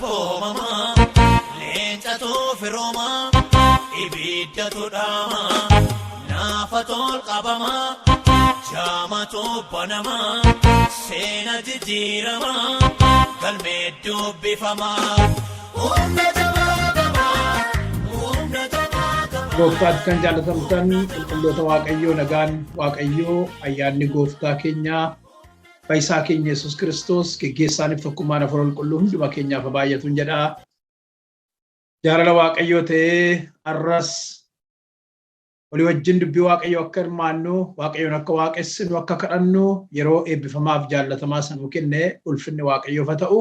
koomama leencatu firoma ibiddatu dhama naafa tol qabama jaamatu banama seena jijjiirama galmee dubbifama Gooftaatti kan jaalatamtan qulqulloota Waaqayyoo nagaan Waaqayyoo ayyaanni gooftaa keenyaa fayyisaa keenya Yesuus Kiristoos geggeessaaniif tokkummaan hafuura qulqulluu hunduma keenyaaf baay'atuun jedha. Jaalala Waaqayyoo ta'ee arras walii wajjin dubbii Waaqayyoo akka hirmaannu Waaqayyoon akka waaqessinu akka kadhannu yeroo eebbifamaaf jaalatamaa sanuu kenne ulfinni Waaqayyoof haa ta'u.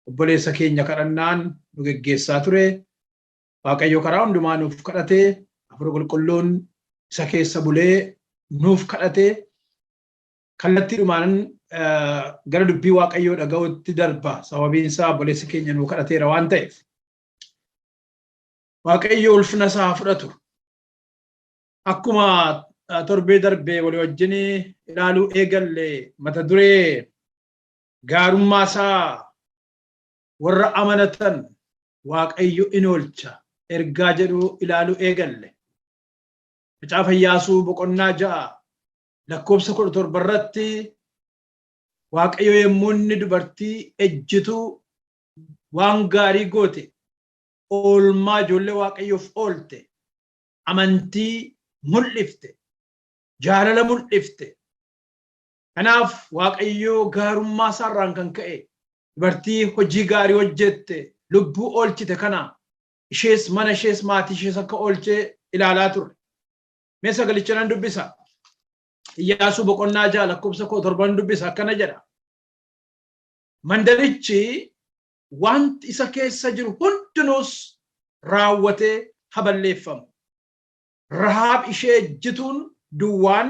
Obboleessa keenya kadhannaan nu geggeessaa ture. Waaqayyo karaa hundumaa nuuf kadhatee hafuura qulqulluun isa keessa bulee nuuf kadhatee kallattiidhumaan gara dubbii Waaqayyoo dhaga'utti darba. Sababiin isaa obboleessi keenya nuuf kadhateera waan ta'eef. Waaqayyo ulfina isaa fudhatu. Akkuma torbee darbee walii wajjin ilaaluu eegalle mata duree gaarummaa isaa warra amanatan Waaqayyo in oolcha. Ergaa jedhu ilaaluu eegalle. Macaafa Iyyaasuu boqonnaa 6 lakkoofsa 17 irratti Waaqayyo yommuu inni dubartii ejjitu waan gaarii goote oolmaa ijoollee Waaqayyoof oolte amantii mul'ifte jaalala mul'ifte. Kanaaf Waaqayyo gaarummaa isaarraan kan ka'e dubartii hojii gaarii hojjette lubbuu oolchite kana ishees mana ishees maatii ishees akka oolchee ilaalaa turre. Mee sagalicha nan dubbisa. Iyyaasuu boqonnaa 6 lakkoofsa 17 dubbisa akkana jedha. Mandarichi wanti isa keessa jiru hundinuus raawwatee haballeeffamu. Rahaab ishee ejjituun duwwaan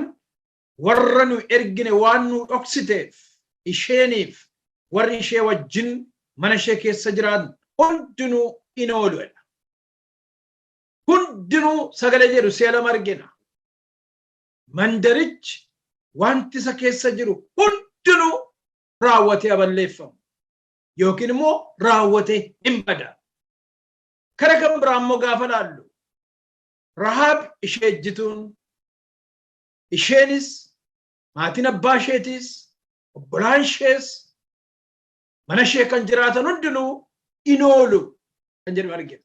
warra nu ergine waan nu dhoksiteef isheeniif warri ishee wajjin mana ishee keessa jiran hundinuu in ooluudha. Hundinuu sagalee jedhu seela margina. Mandarichi wanti isa keessa jiru hundinuu raawwatee haballeeffamu yookiin immoo raawwatee hin bada. Kara kan biraa immoo gaafa laallu Rahaab ishee ejjituun isheenis maatiin abbaa isheetis obbolaan ishees mana ishee kan jiraatan hundinuu in oolu kan jedhu argina.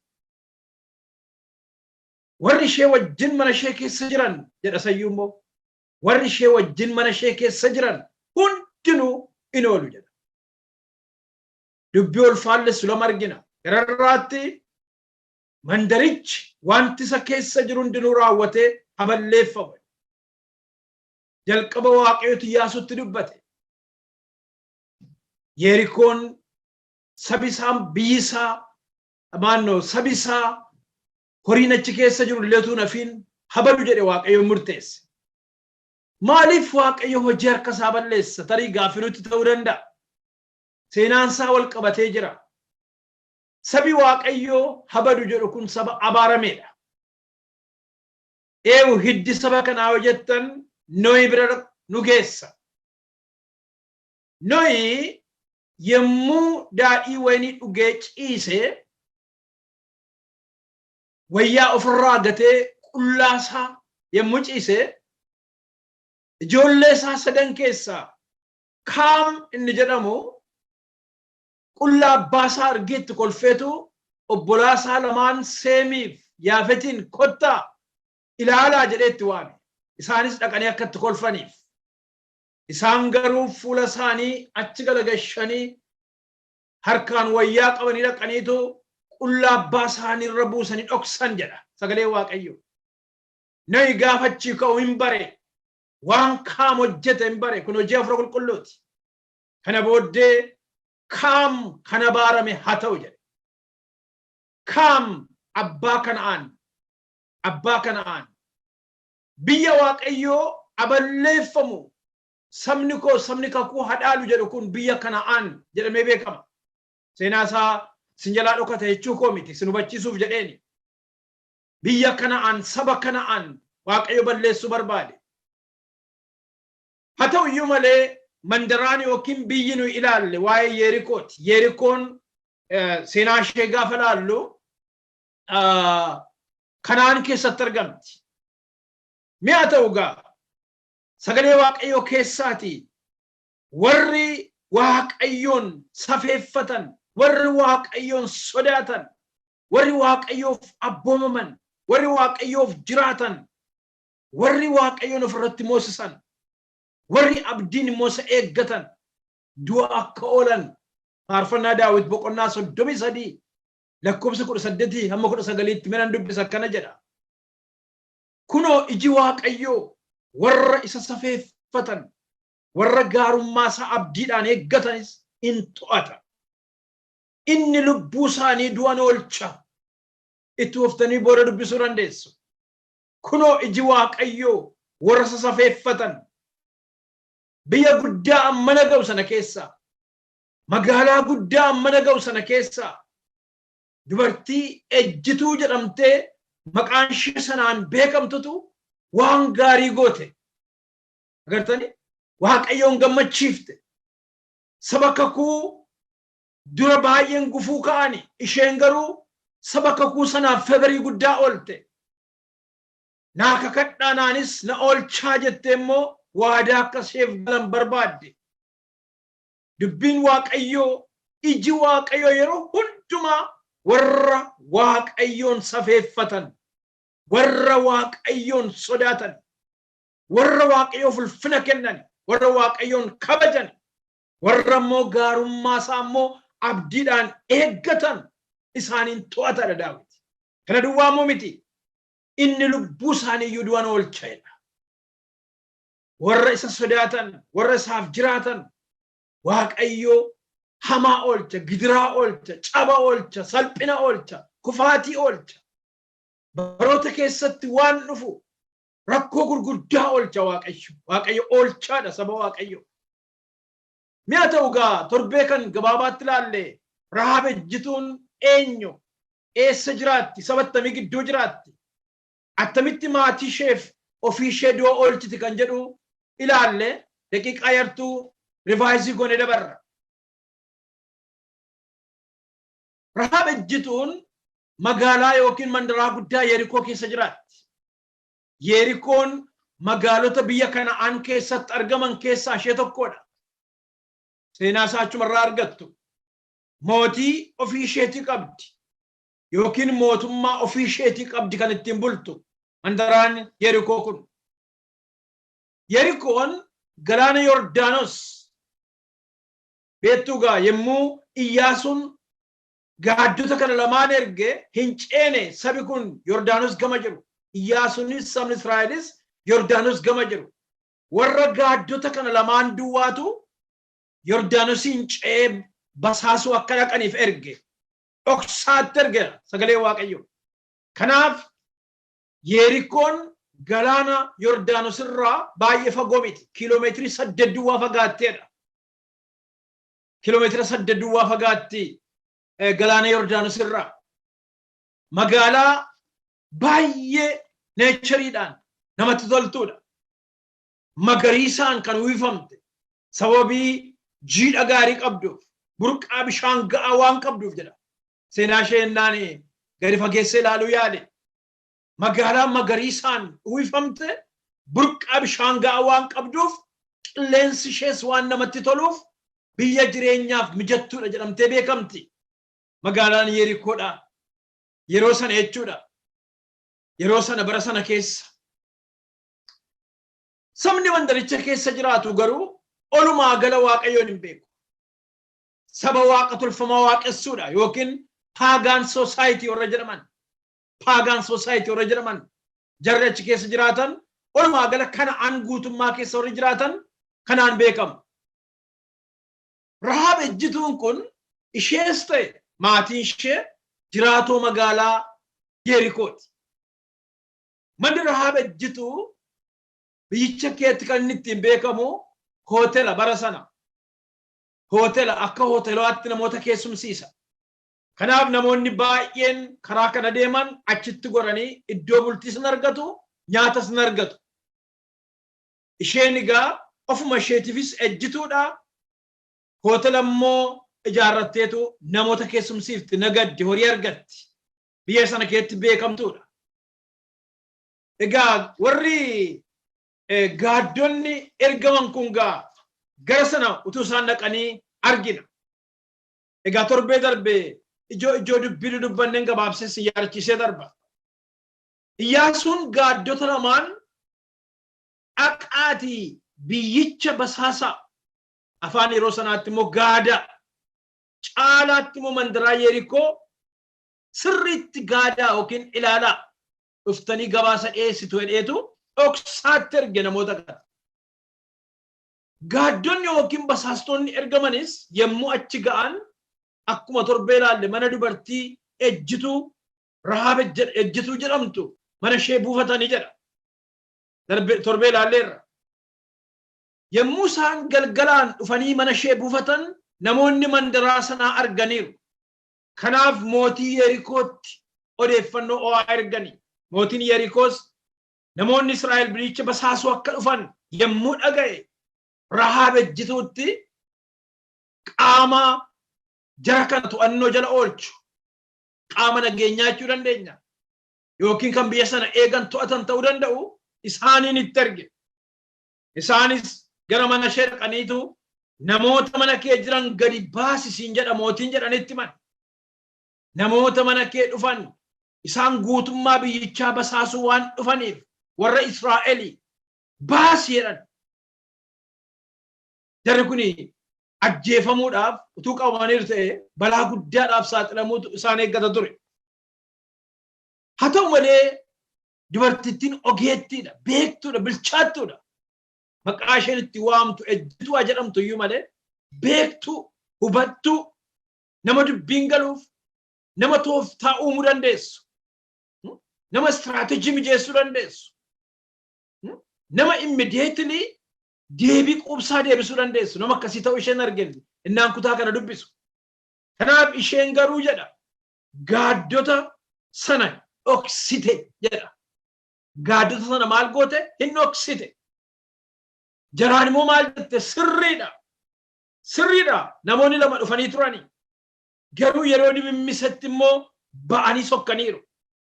Warri ishee wajjin mana ishee keessa jiran jedha sayyuu immoo warri ishee wajjin mana ishee keessa jiran hundinuu in oolu jedha. Dubbii ulfaallessu lama argina. Gararraatti mandarichi wanti isa keessa jiru hundinuu raawwatee haballeeffamu. Jalqaba Waaqayyootu Iyyaasuutti dubbate. Yerikoon sabisaan biyyisaa sabisaa horiin achi keessa jiru illeetuu nafiin habalu jedhe Waaqayyo murteesse. Maaliif Waaqayyo hojii harka isaa balleessa? Tarii gaafinutti ta'uu danda'a. Seenaan isaa wal qabatee jira. Sabi Waaqayyo habadu jedhu kun saba abaarameedha. Eewu hiddi saba kanaa yoo jettan Nohi bira nu geessa. Nohi yemmuu daadhii waynii dhugee ciisee wayyaa ofirraa gatee qullaasaa yemmuu ciisee ijoollee isaa 3 keessaa Kaam inni jedhamu qullaa abbaasaa argeetti kolfeetu obbolaasaa lamaan Seemiif Yaafetiin kottaa ilaalaa jedheetti waame. Isaanis dhaqanii akka itti kolfaniif. Isaan garuu fuula isaanii achi galagashanii harkaan wayyaa qabanii dhaqaniitu qullaa abbaa isaanii irra buusanii dhoksan jedha sagalee Waaqayyo. Nohi gaafachii ka'u hin bare waan Kaam hojjete hin bare kun hojii hafuura qulqulluuti. Kana booddee Kaam kana baarame haa ta'u jedhe. Kaam abbaa Kana'aan biyya Waaqayyoo aballeeffamu sabni kakuu hadhaalu jedhu kun biyya Kana'aan jedhamee beekama. Seenaa isaa sin jalaa dhokate jechuu koo miti sin hubachiisuuf jedheeni. Biyya Kana'aan saba Kana'aan Waaqayyo balleessuu barbaade. Haa ta'u iyyuu malee mandaraan yookiin biyyi nu ilaalle waa'ee Yerikooti. Yerikoon seenaa ishee gaafa ilaallu Kanaan keessatti argamti. Mi'a ta'u gaa sagalee Waaqayyoo keessaati warri Waaqayyoon safeeffatan, warri Waaqayyoon sodaatan, warri Waaqayyoof abboomaman, warri Waaqayyoof jiraatan, warri Waaqayyoon ofirratti moosisan, warri abdiin moosa eeggatan du'a akka oolan faarfannaa Daawit boqonnaa 33 lakkoofsa 18 hamma 19tti minan dubbisa akkana jedha. Kunoo iji Waaqayyoo warra isa safeeffatan, warra gaarummaa isaa abdiidhaan eeggatanis in to'ata. Inni lubbuu isaanii du'an oolcha. Itti uftanii booda dubbisuu dandeessu. Kunoo iji Waaqayyoo warra isa safeeffatan, biyya guddaa ammana ga'u sana keessa, magaalaa guddaa ammana ga'u sana keessa dubartii ejjituu jedhamtee maqaan ishee sanaan beekamtutu waan gaarii goote. Agartanii Waaqayyoon gammachiifte. Saba kakuu dura baay'een gufuu ka'ani, isheen garuu saba kakuu sanaaf febarii guddaa oolte. Naa kakadhaanaanis na oolchaa jettee immoo waadaa akka isheef galan barbaadde. Dubbiin Waaqayyoo, iji Waaqayyoo yeroo hundumaa warra Waaqayyoon safeeffatan, warra Waaqayyoon sodaatan, warra Waaqayyoof ulfina kennan, warra Waaqayyoon kabajan, warra immoo gaarummaa isaa immoo abdiidhaan eeggatan isaaniin to'atadha Daawit. Kana duwwaa immoo miti, inni lubbuu isaanii iyyuu du'an oolcha jedha. Warra isa sodaatan, warra isaaf jiraatan Waaqayyoo hamaa oolcha, gidiraa oolcha, caba oolcha, salphina oolcha, kufaatii oolcha. Baroota keessatti waan dhufu rakkoo gurguddaa oolcha Waaqayyo. Waaqayyo oolchaadha saba Waaqayyo. Mi'a ta'u gaa torbee kan gabaabaatti ilaalle Rahaab ejjituun eenyu? Eessa jiraatti? Saba attamii gidduu jiraatti? Attamitti maatii isheef ofii ishee du'a oolchiti kan jedhu ilaalle daqiiqaa yartuu rivaayizii goone dabarra. Rahaab ejjituun magaalaa yookiin mandaraa guddaa Yerikoo keessa jiraatti. Yerikoon magaalota biyya Kana'aan keessatti argaman keessaa ishee tokkodha. Seenaa isaa achumarraa argattu. Mootii ofii isheetii qabdi yookiin mootummaa ofii isheetii qabdi kan ittiin bultu mandaraan Yerikoo kun. Yerikoon galaana Yordaanos beektuu gaa yemmuu Iyyaasuun gaaddota kana lamaan erge hin ceene sabi kun Yordaanos gama jiru. Iyyaasuunis sabni Israa'elis Yordaanos gama jiru. Warra gaaddota kana lamaan duwwaatu Yordaanosiin ce'ee basaasuu akka dhaqaniif erge. Dhoksaatti erge sagalee Waaqayyoo. Kanaaf Yerikoon galaana Yordaanos irraa baay'ee fagoo miti. Kiiloomeetirii 8 duwwaa fagaatteedha. Kiiloomeetira 8 duwwaa fagaatti galaana Yordaanos irraa. Magaalaa baay'ee neechariidhaan namatti toltuudha. Magariisaan kan uwwifamte sababii jiidha gaarii qabduuf, burqaa bishaan ga'aa waan qabduuf jedha. Seenaa ishee ennaan gadi fageessee ilaaluu yaale. Magaalaa magariisaan uwwifamte burqaa bishaan ga'aa waan qabduuf qilleensi ishees waan namatti toluuf biyya jireenyaaf mijattuudha jedhamtee beekamti. Magaalaan Yerikoodha. Yeroo sana jechuudha. Yeroo sana bara sana keessa. Sabni mandaricha keessa jiraatu garuu olumaa gala Waaqayyoon hin beeku. Saba Waaqa tolfamaa waaqessuudha yookiin paagaan soosaayitii warra jedhaman. Paagaan soosaayitii warra jedhaman jarri achi keessa jiraatan olumaa gala Kana'aan guutummaa keessa warra jiraatan kanaan beekamu. Rahaab ejjituun kun ishees ta'e maatiin ishee jiraatoo magaalaa Yerikooti. Manni Rahaab ejjituu biyyicha keetti kan inni ittiin beekamu hoteela bara sana. Hoteela akka hoteelaatti namoota keessumsiisa. Kanaaf namoonni baay'een karaa kana deeman achitti goranii iddoo bultii sin argatu, nyaata sin argatu. Isheen egaa ofuma isheetiifis ejjituudha. Hoteela immoo ijaarratteetu namoota keessumsiifti nagaddi horii argatti biyya sana keessatti beekamtuudha. Egaa warri gaaddonni ergaman kun gara sana utuu isaan dhaqanii argina. Egaa torbee darbee ijoo dubbii dubbanneen gabaabsee si yaadachiisee darba. Iyyaasuun gaaddota lamaan dhaqaatii biyyicha basaasaa afaan yeroo sanaatti immoo gaada caalaatti immoo mandaraa Yerikoo sirriitti gaadaa yookiin ilaalaa dhuftanii gabaasa dhiyeessitu hedheetu dhoksaatti erge namoota kana. Gaaddonni yookiin basaastonni ergamanis yommuu achi ga'an akkuma torbee ilaalle mana dubartii ejjituu Rahaab ejjituu jedhamtu mana ishee buufatanii jedha. Torbee ilaalleerra. Yommuu isaan galgalaan dhufanii mana ishee buufatan namoonni mandaraa sanaa arganiiru. Kanaaf mootii Yerikootti odeeffannoo ho'aa erganii. Mootiin Yerikoos namoonni Israa'el biyyicha basaasuu akka dhufan yommuu dhaga'e Rahaab ejjituutti qaama jara kana to'annoo jala oolchu qaama nageenyaa jechuu dandeenya. Yookiin kan biyya sana eegan to'atan ta'uu danda'u isaaniin itti erge. Isaanis gara mana ishee dhaqaniitu namoota mana kee jiran gadi baasisiin jedha mootiin jedhanitti himan. Namoota mana kee dhufan isaan guutummaa biyyichaa basaasuu waan dhufaniif warra Israa'elii baasi jedhan. Jarri kuni ajjeefamuudhaaf utuu qabamaniiru ta'e balaa guddaadhaaf saaxilamuutu isaan eeggata ture. Haa ta'u malee dubartittiin ogeettiidha, beektuudha, bilchaattuudha. Maqaa isheen itti waamtu ejjituu jedhamtu iyyuu malee beektuu, hubattuu, nama dubbiin galuuf, nama tooftaa uumuu dandeessu, nama istiraatejii mijeessuu dandeessu, nama immediately deebii quubsaa deebisuu dandeessu, nama akkasii ta'uu isheen arginu innaan kutaa kana dubbisu. Kanaaf isheen garuu jedha gaaddota sana dhoksite jedha. Gaaddota sana maal goote? Hin dhoksite. Jaraan immoo maal jette? Sirriidha. Sirriidha. Namoonni lama dhufanii turanii. Garuu yeroo dhimmisetti immoo ba'anii sokkaniiru.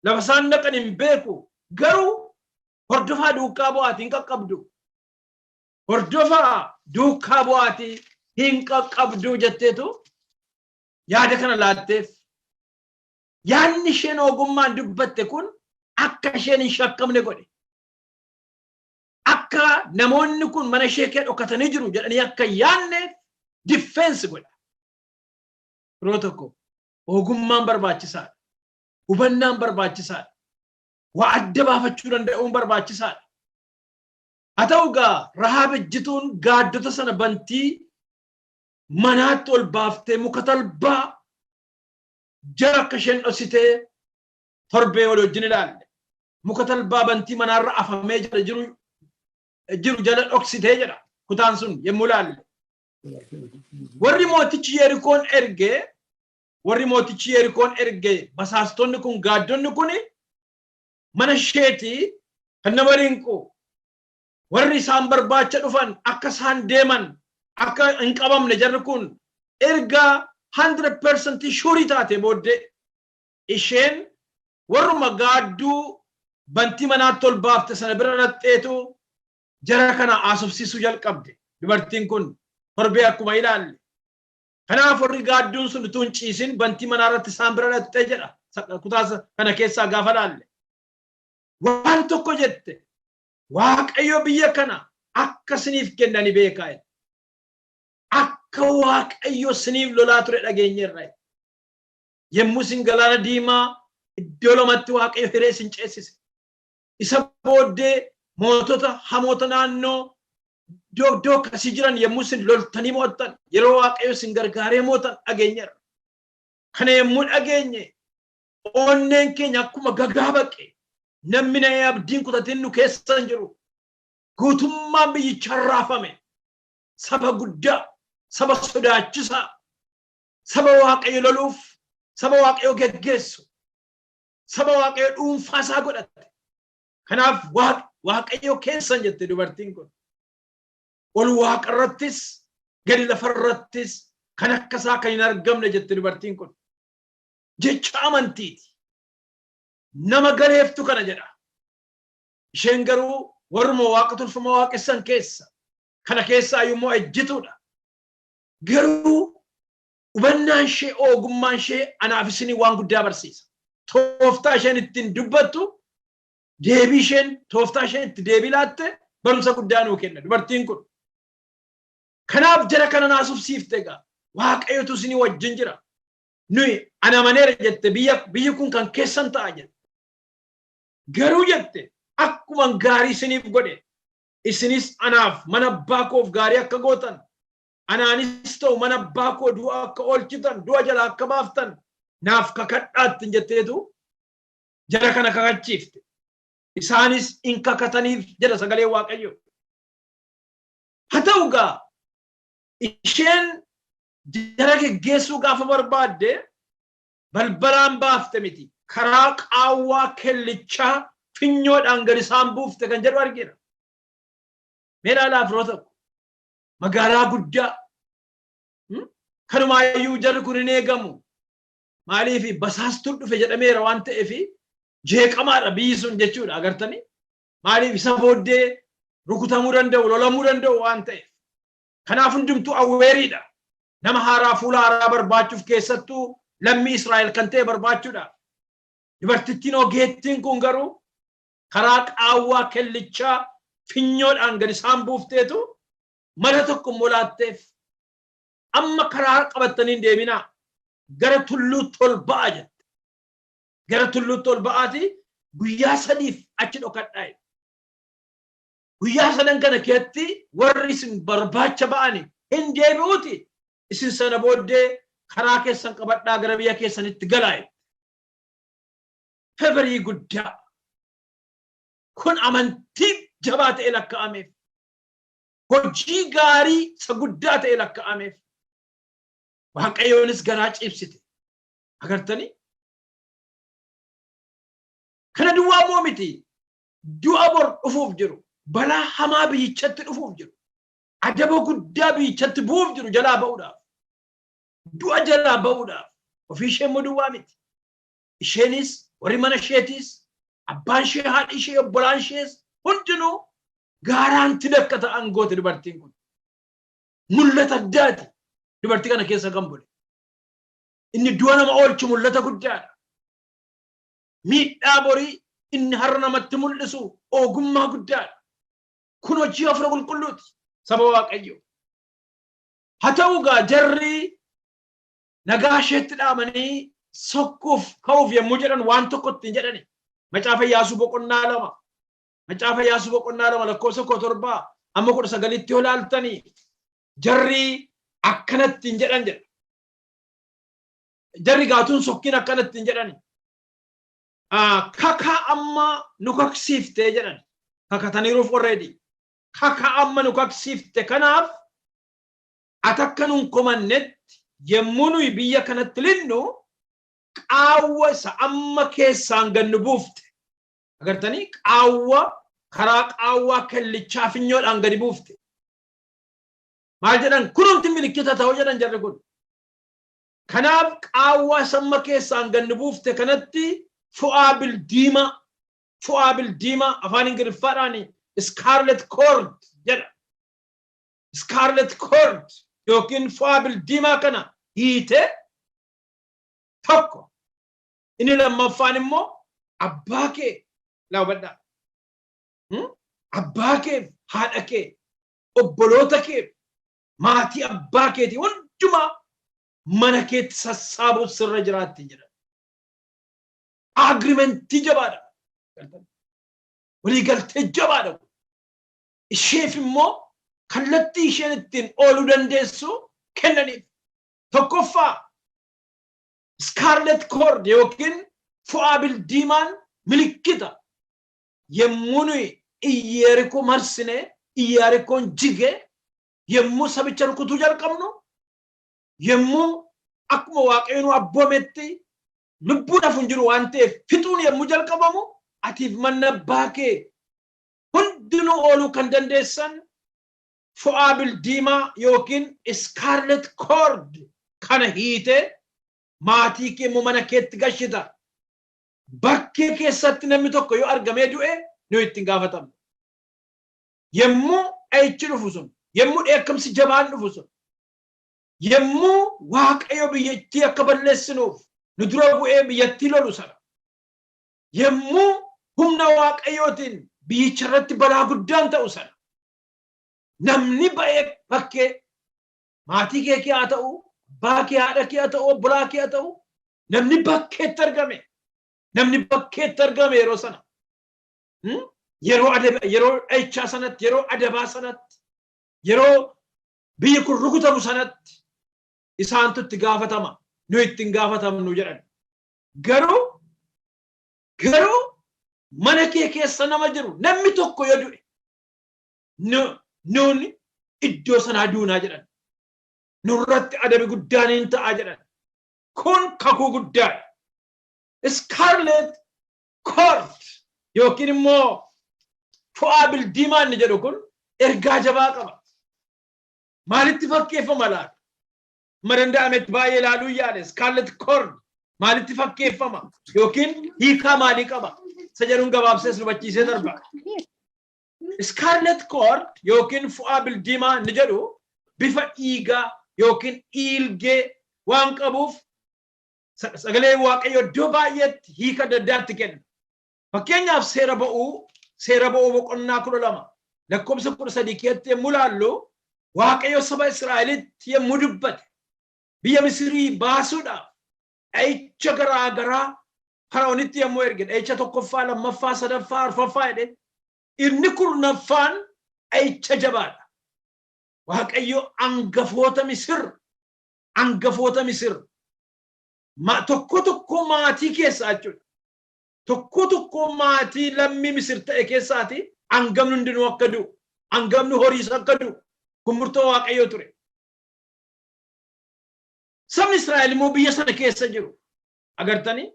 Lafa isaan dhaqan hin beeku. Garuu hordofaa duukaa bu'aatii hin qaqqabdu. Hordofaa duukaa bu'aatii hin qaqqabdu jetteetu yaada kana laatteef. Yaadni isheen ogummaan dubbatte kun akka isheen hin shakkamne godhe. Akka namoonni kun mana ishee kee dhokatanii jiru jedhanii akka yaadneef diffeensi godha. Yeroo tokko ogummaan barbaachisaadha. Hubannaan barbaachisaadha. Waa adda baafachuu danda'uun barbaachisaadha. Haa ta'u egaa Rahaab ejjituun gaaddota sana bantii manaatti ol baaftee muka talbaa jara akka isheen dhoksitee torbee wal wajjin ilaalle. Muka talbaa bantii manaarra afamee jiru jala dhoksitee jedha kutaan sun yommuu ilaalle. Warri mootichi Yerikoon ergee basaastonni kun gaaddonni kun mana isheetii kan nama rinqu warri isaan barbaacha dhufan akka isaan deeman akka hin qabamne jarri kun erga 100% shurii taate booddee isheen warruma gaadduu bantii manaatti ol baafte sana bira dhaqxeetu jara kana haasofsiisuu jalqabde. Dubartiin kun torbee akkuma ilaalle. Kanaaf warri gaadduun sun utuu hin ciisin bantii manaarratti isaan bira dhaqxee jedha kutaa kana keessaa gaafa laalle. Waan tokko jette Waaqayyo biyya kana akka isiniif kennani beekaa. Akka Waaqayyo isiniif lolaa ture dhageenyeerra. Yommuu isin galaana diimaa iddoo lamatti Waaqayyo hiree isin ceesise. Isa booddee mootota hamoota naannoo iddoo akkasii jiran yommuu isin loltanii mo'attan yeroo Waaqayyo isin gargaaree mootan dhageenyeerra. Kana yommuu dhageenye onneen keenya akkuma gagaa baqe namni na abdiin kutatiin nu keessa hin jiru. Guutummaan biyyichaa raafame. Saba guddaa, saba sodaachisaa, saba Waaqayyo loluuf, saba Waaqayyo geggeessu, saba Waaqayyo dhuunfaasaa godhatte. Kanaaf Waaqayyo keessan jette dubartiin kun. Ol Waaqarrattis, gadi lafarrattis kan akkasaa kan hin argamne jette dubartiin kun. Jecha amantiiti. Nama gareeftu kana jedha. Isheen garuu warruma waaqa tolfama waaqessan keessa. Kana keessaa immoo ejjituudha. Garuu hubannaan ishee ogummaan ishee anaaf isinii waan guddaa barsiisa. Tooftaa isheen ittiin dubbattu deebii isheen tooftaa isheen itti deebii laatte barumsa guddaa nuu kenna dubartiin kun. Kanaaf jara kana naasufsiifte egaa waaqayyotu isinii wajjin jira. Nuyi ana amaneera jette biyyi kun kan keessan ta'a jette. Garuu jette akkuma gaarii isiniif godhe isinis anaaf mana abbaa koof gaarii akka gootan anaanis ta'u mana abbaa koo du'a akka oolchitan du'a jala akka baaftan naaf kakadhaatti jetteetu jara kana kakachiifte. Isaanis in kakataniif jedha sagalee waaqayyo. Haa ta'u gaa isheen jara geggeessuu gaafa barbaadde balbalaan baafte miti. Karaa qaawwaa kellichaa finyoodhaan gad isaan buufte kan jedhu argina. Mee ilaalaa firoota ko magaalaa guddaa kanumaayyuu jarri kun hin eegamu. Maaliif basaastuun dhufe jedhameera waan ta'eef jeeqamaadha biyyi sun jechuudha agartanii. Maaliif isa booddee rukutamuu danda'u lolamuu danda'u waan ta'eef. Kanaaf hundumtuu awweeriidha. Nama haaraa fuula haaraa barbaachuuf keessattuu lammii Israa'el kan ta'e barbaachuudha. Dubartittiin ogeettiin kun garuu karaa qaawwaa kellichaa finyoodhaan gad isaan buufteetu mala tokko immoo laatteef. Amma karaa qabattaniin deeminaa gara tulluutti ol ba'a jette. Gara tulluutti ol ba'aati guyyaa sadiif achi dhokadhaa. Guyyaa sadan kana keessatti warri isin barbaacha ba'ani hin deebi'uuti. Isin sana booddee karaa keessan qabadhaa gara biyya keessanitti galaa. Feberii guddaa kun amantii jabaa ta'e lakka'ameef. Hojii gaarii isa guddaa ta'e lakka'ameef. Waaqayyoonis garaa ciibsite. Agartanii? Kana duwwaa moo miti du'a bor dhufuuf jiru. Balaa hamaa biyyichatti dhufuuf jiru. Adaba guddaa biyyichatti bu'uuf jiru jalaa ba'uudhaaf. Du'a jalaa ba'uudhaaf. Ofii ishee immoo duwwaa miti. Isheenis warri mana isheetis abbaan ishee haadhi ishee obbolaan ishees hundinuu gaaraanti dakka ta'an goote dubartiin kun. Mul'ata addaati dubartii kana keessa kan bule. Inni du'a nama oolchu mul'ata guddaadha. Miidhaa borii inni har'a namatti mul'isu ogummaa guddaadha. Kun hojii hafuura qulqulluuti saba waaqayyo. Haa ta'u gaa jarri nagaa isheetti dhaamanii sokkuuf ka'uuf yommuu jedhan waan tokkotti hin jedhani. Macaafa Iyyaasuu boqonnaa 2. Macaafa Iyyaasuu boqonnaa 2 lakkoofsa 7 amma 19 yoo ilaaltanii jarri akkanatti hin jedhan jedha. Jarri gaatuun sokkiin akkanatti hin jedhani. Kakaa amma nu kaksiiftee jedhan. Kakataniiruuf already. Kakaa amma nu kaksiifte kanaaf ati akka nuun komannetti yommuu nuyi biyya kanatti linnu qaawwa isa amma keessaan gad nu buufte. Agartanii qaawwa karaa qaawwaa kellichaa finyoodhaan gadi buufte. Maal jedhan kunumti milikkita ta'uu jedhan jarri kun. Kanaaf qaawwa isa amma keessaan gad nu buufte kanatti fu'aa bildiimaa afaan Ingiliffaadhaan scarlet cord jedha. Scarlet cord yookiin fu'aa bildiimaa kana hiite tokko. Inni lammaffaan immoo abbaa kee laawwadhaa. Abbaa kee haadha kee obboloota kee maatii abbaa keetii hundumaa mana keetti sassaabuuf sirra jiraatti jedha. Agreementii jabaadha. Waliigaltee jabaadha. Isheef immoo kallattii isheen ittiin ooluu dandeessu kennaniif. Tokkoffaa scarlet cord yookiin fu'aa bildiimaan milikkita. Yommuu nuyi Iyyerikoo marsine Iyyerikoon jige yommuu sabicha rukutuu jalqabnu yommuu akkuma waaqayyoon abboometti lubbuudhaaf hin jiru waan ta'eef fixuun yommuu jalqabamu atiif manni abbaa kee hundinuu ooluu kan dandeessan fu'aa bildiimaa yookiin scarlet cord kana hiite maatii kee immoo mana keetti gashita. Bakkee keessatti namni tokko yoo argamee du'e nu ittiin gaafatamna. Yemmuu dha'ichi dhufu sun, yemmuu dheekkamsi jabaan dhufu sun, yemmuu Waaqayyo biyyattii akka balleessinuuf nu dura bu'ee biyyattii lolu sana, yemmuu humna Waaqayyootiin biyyicha irratti balaa guddaan ta'u sana, namni ba'ee bakkee maatii kee haa ta'u, abbaa kee, haadha kee haa ta'u, obbolaa kee haa ta'u, namni bakkeetti argame, namni bakkeetti argame yeroo sana, yeroo dha'ichaa sanatti, yeroo adabaa sanatti, yeroo biyyi kun rukutamu sanatti isaantu itti gaafatama. Nu ittiin gaafatamnu jedhan. Garuu mana kee keessa nama jiru namni tokko yoo du'e nuuni iddoo sanaa duunaa jedhan. Nurratti adabi guddaan hin ta'a jedhan. Kun kakuu guddaadha. Scarlet Cord yookiin immoo fo'aa bildiimaa inni jedhu kun ergaa jabaa qaba. Maalitti fakkeeffama laata? Ma danda'ametti baay'ee ilaaluu yaale. Scarlet Cord maalitti fakkeeffama yookiin hiikaa maalii qaba? Isa jedhuun gabaabsee hubachiisee darba. Scarlet Cord yookiin fo'aa bildiimaa inni jedhu bifa dhiigaa yookiin dhiilgee waan qabuuf sagalee Waaqayyoo iddoo baay'eetti hiika adda addaatti kenna. Fakkeenyaaf seera ba'uu boqonnaa 12 lakkoofsa 13 keessatti yemmuu ilaallu Waaqayyo saba Israa'elitti yemmuu dubbate biyya Misrii baasuudhaaf dha'icha garaa garaa Faraa'oonitti yemmuu erge dha'icha 1ffaa, 2ffaa, 3ffaa, 4ffaa jedhe inni 4ffaan dha'icha jabaadha. Waaqayyo angafoota Misir tokko maatii keessaa jechuudha. Tokko maatii lammii Misir ta'e keessaati hangafni hundinuu akka du'u, hangafni horiis akka du'u kun murtoo Waaqayyoo ture. Sabni Israa'el immoo biyya sana keessa jiru agartanii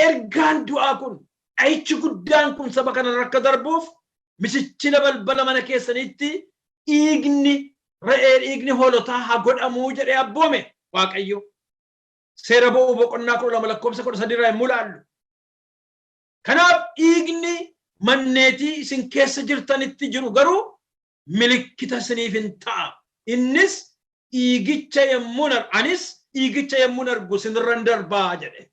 ergaan du'aa kun dha'ichi guddaan kun saba kana akka darbuuf michichila balbala mana keessanitti dhiigni re'ee, dhiigni hoolotaa haa godhamuu jedhee abboome Waaqayyo. Seera ba'uu boqonnaa 12 lakkoofsa 13 irraa yemmuu ilaallu. Kanaaf dhiigni manneetii isin keessa jirtanitti jiru garuu milikkita isiniif hin ta'a. Innis dhiigicha yemmuu argu isinirran darbaa jedhe.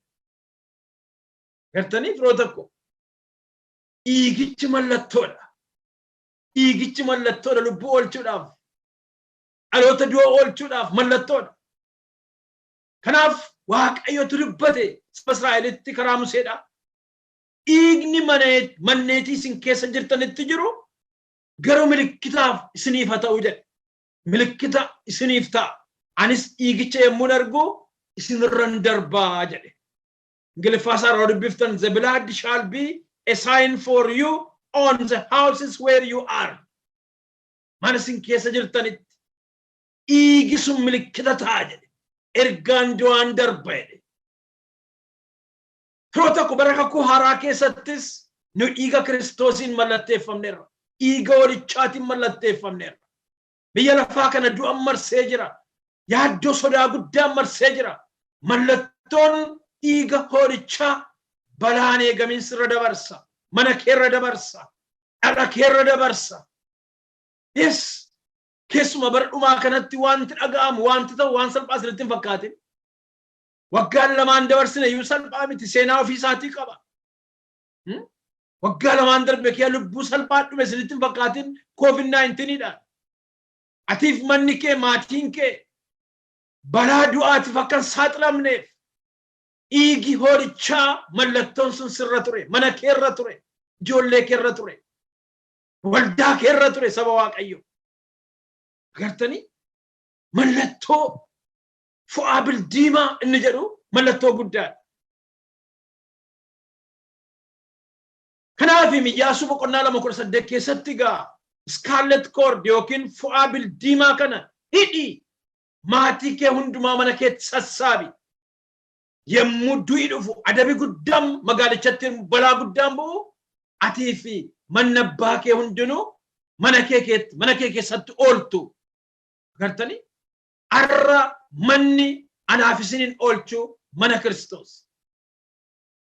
Gartanii firoota koo dhiigichi mallattoodha. Dhiigichi mallattoodha lubbuu oolchuudhaaf, dhaloota du'a oolchuudhaaf mallattoodha. Kanaaf Waaqayyotu dubbate saba Israa'elitti karaa Museedha. Dhiigni manneetii isin keessa jirtanitti jiru garuu milikkitaaf isiniif haa ta'u jedhe. Milikkita isiniif ta'a. Anis dhiigicha yemmuu argu isinirran darbaa jedhe. Ingiliffaasaa irraa dubbiftan the blood shall be a sign for you on the houses where you are. Mana isin keessa jirtanitti dhiigi sun milikkita ta'a jedhe. Ergaan du'aan darba jedhe. Firoota koo bara kakuu haaraa keessattis nu dhiiga Kiristoosiin mallatteeffamneerra. Dhiiga horichaatiin mallatteeffamneerra. Biyya lafaa kana du'an marsee jira. Yaaddoo sodaa guddaan marsee jira. Mallattoon dhiiga horichaa balaan eegamiinsi irra dabarsa. Mana keerra dabarsa. Dhala keerra dabarsa. Yes. Keessuma bara dhumaa kanatti wanti dhaga'amu wanti ta'u waan salphaa isinitti hin fakkaatin. Waggaan lamaan dabarsine iyyuu salphaa miti seenaa ofii isaatii qaba. Waggaa lamaan darbe kee lubbuu salphaa dhume isinitti hin fakkaatin COVID-19dha. Atiif manni kee maatiin kee balaa du'aatiif akka hin saaxilamneef dhiigi horichaa mallattoon sun sirra ture, mana keerra ture, ijoollee keerra ture, waldaa keerra ture saba Waaqayyo. Agartanii mallattoo fo'aa bildiimaa inni jedhu mallattoo guddaadha. Kanaaf Iyyaasuu boqonnaa 2:8 keessatti gaa Scarlet Cord yookiin fo'aa bildiimaa kana hidhi maatii kee hundumaa mana keetti sassaabi. Yemmuu du'i dhufu adabi guddaan magaalichatti balaa guddaan bu'u atii fi manni abbaa kee hundinuu mana kee keessatti ooltu. Agartanii arra manni anaaf isinin oolchuu mana Kiristoos.